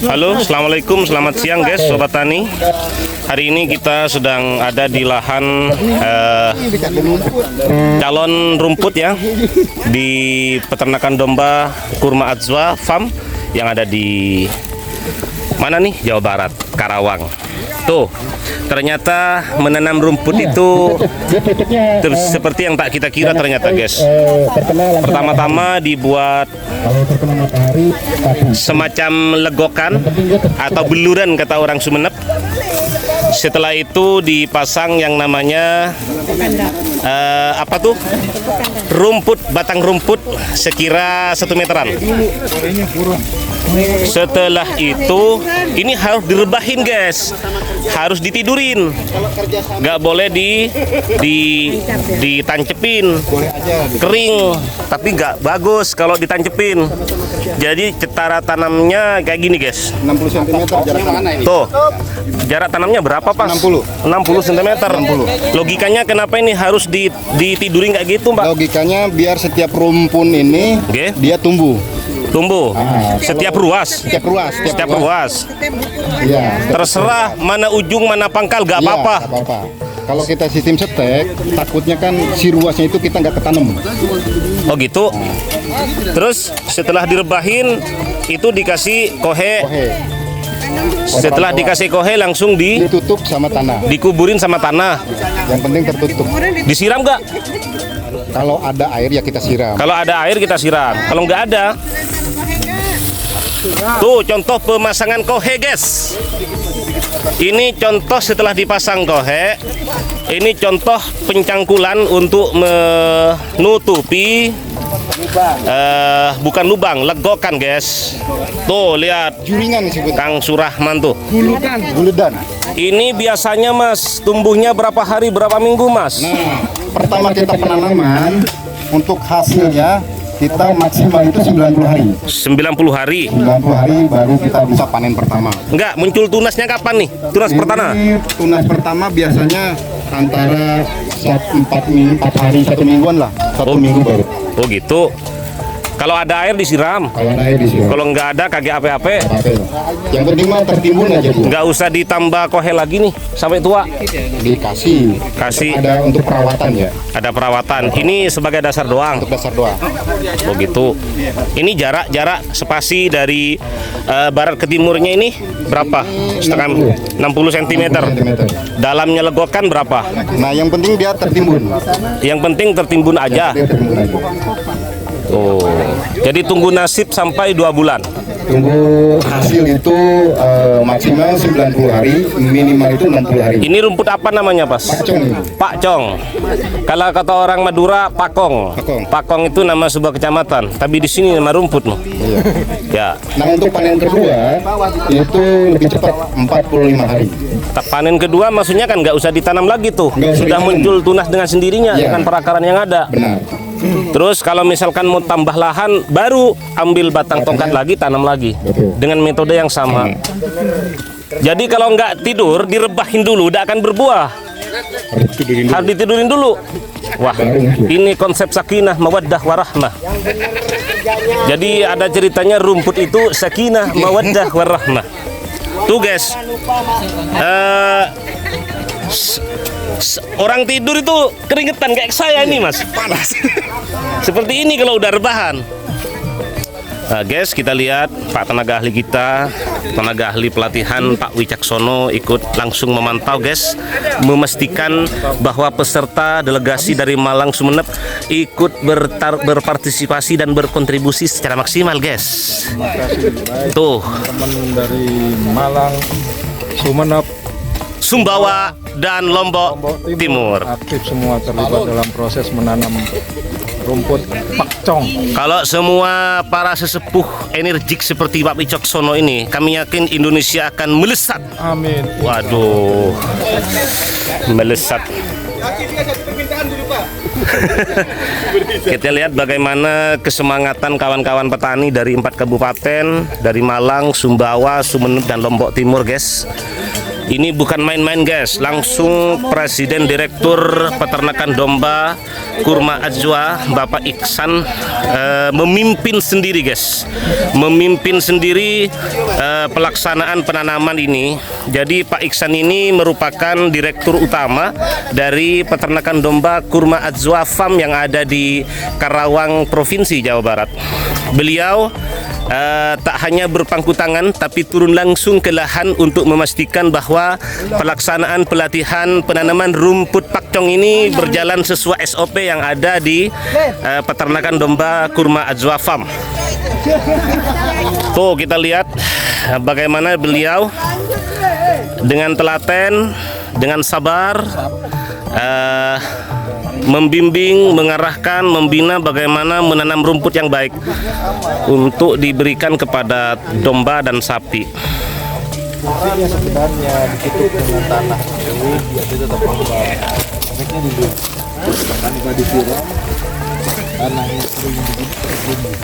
Halo, assalamualaikum, selamat siang guys, sobat tani. Hari ini kita sedang ada di lahan calon rumput ya, di peternakan domba Kurma Adzwa Farm yang ada di mana nih? Jawa Barat, Karawang. Tuh, ternyata menanam rumput itu seperti yang tak kita kira ternyata guys. Pertama-tama dibuat semacam legokan atau beluran kata orang Sumenep. Setelah itu dipasang yang namanya apa tuh? Rumput, batang rumput sekira 1 meteran. Setelah itu ini harus direbahin guys, harus ditidurin, nggak boleh ditancepin, kering, tapi nggak bagus kalau ditancepin. Jadi cara tanamnya kayak gini guys, 60 cm jarak tanam. Tuh, jarak tanamnya berapa pas? 60 cm. Logikanya kenapa ini harus ditidurin kayak gitu Mbak? Logikanya biar setiap rumpun ini dia tumbuh setiap ruas. Ya, terserah mana ujung mana pangkal gak apa-apa. Kalau kita sistem setek, takutnya kan si ruasnya itu kita nggak ketanam. Oh gitu. Terus setelah direbahin itu dikasih kohe. Setelah dikasih kohe langsung ditutup sama tanah, dikuburin sama tanah. Yang penting tertutup. Disiram nggak? Kalau ada air ya kita siram. Kalau ada air kita siram. Kalau nggak ada, tuh contoh pemasangan kohe guys. Ini contoh setelah dipasang kohe. Ini contoh pencangkulan untuk menutupi bukan lubang, legokan guys. Tuh lihat, Juringan disebut. Kang Surahman tuh. Guludan. Ini biasanya Mas tumbuhnya berapa hari, berapa minggu Mas? Nah, pertama kita penanaman untuk hasilnya kita maksimal itu 90 hari. 90 hari. 90 hari baru kita bisa panen pertama. Enggak, muncul tunasnya kapan nih? Tunas pertama? Tunas pertama biasanya antara 4 hari, 1 mingguan lah. 1 minggu baru. Oh gitu. Kalau ada air disiram. Kalau ada air disiram. Kalau nggak ada kagak apa-apa. Yang penting mah tertimbun aja. Nggak usah ditambah kohe lagi nih sampai tua. Kasih. Ada untuk perawatan ya. Ada perawatan. Ini sebagai dasar doang. Untuk dasar doang. Oh gitu. Ini jarak spasi dari barat ke timurnya ini berapa? Setengah 60 cm. Dalamnya legokan berapa? Nah, yang penting dia tertimbun. Yang penting tertimbun aja. Oh, jadi tunggu nasib sampai 2 bulan. Tunggu hasil itu maksimal 90 hari, minimal itu 60 hari. Ini rumput apa namanya, Pas? Pakcong. Kalau kata orang Madura, pakong. Pakong itu nama sebuah kecamatan, tapi di sini nama rumput loh. Iya. Ya. Nah, untuk panen kedua itu lebih cepat, 45 hari. Panen kedua maksudnya kan nggak usah ditanam lagi tuh. Sudah muncul tunas dengan sendirinya dengan perakaran yang ada. Benar. Terus kalau misalkan mau tambah lahan, baru ambil batang tongkat lagi, tanam lagi. Betul. Dengan metode yang sama. Jadi kalau nggak tidur, direbahin dulu, udah akan berbuah. Harus ditidurin dulu. Wah, ini konsep sakinah, mawaddah, warahmah. Jadi ada ceritanya rumput itu sakinah, mawaddah, warahmah. Tuh guys, orang tidur itu keringetan kayak saya ini Mas, panas. Seperti ini kalau udah rebahan. Nah guys, kita lihat Pak tenaga ahli kita, tenaga ahli pelatihan Pak Wicaksono ikut langsung memantau guys, memastikan bahwa peserta delegasi dari Malang Sumenep ikut berpartisipasi dan berkontribusi secara maksimal guys. Tuh teman dari Malang, Sumenep, Sumbawa dan Lombok Timur aktif semua terlibat dalam proses menanam rumput pakcong. Kalau semua para sesepuh energik seperti Pak Wicaksono ini, kami yakin Indonesia akan melesat. Amin. Waduh, melesat. Kita lihat bagaimana kesemangatan kawan-kawan petani dari 4 kabupaten, dari Malang, Sumbawa, Sumenep dan Lombok Timur guys. Ini bukan main-main guys, langsung Presiden Direktur Peternakan Domba Kurma Ajwa Bapak Iksan memimpin sendiri guys, memimpin sendiri pelaksanaan penanaman ini. Jadi Pak Iksan ini merupakan Direktur Utama dari Peternakan Domba Kurma Ajwa Farm yang ada di Karawang, Provinsi Jawa Barat. Beliau tak hanya berpangku tangan tapi turun langsung ke lahan untuk memastikan bahwa pelaksanaan pelatihan penanaman rumput pakcong ini berjalan sesuai SOP yang ada di Peternakan Domba Kurma Ajwa Farm. Tuh kita lihat bagaimana beliau dengan telaten, dengan sabar membimbing, mengarahkan, membina bagaimana menanam rumput yang baik untuk diberikan kepada domba dan sapi. Fungsinya sebenarnya ditutup dengan tanah ini biar dia tetap kembang. Efeknya dulu. Tanpa disiram, tanahnya sering terbunuh.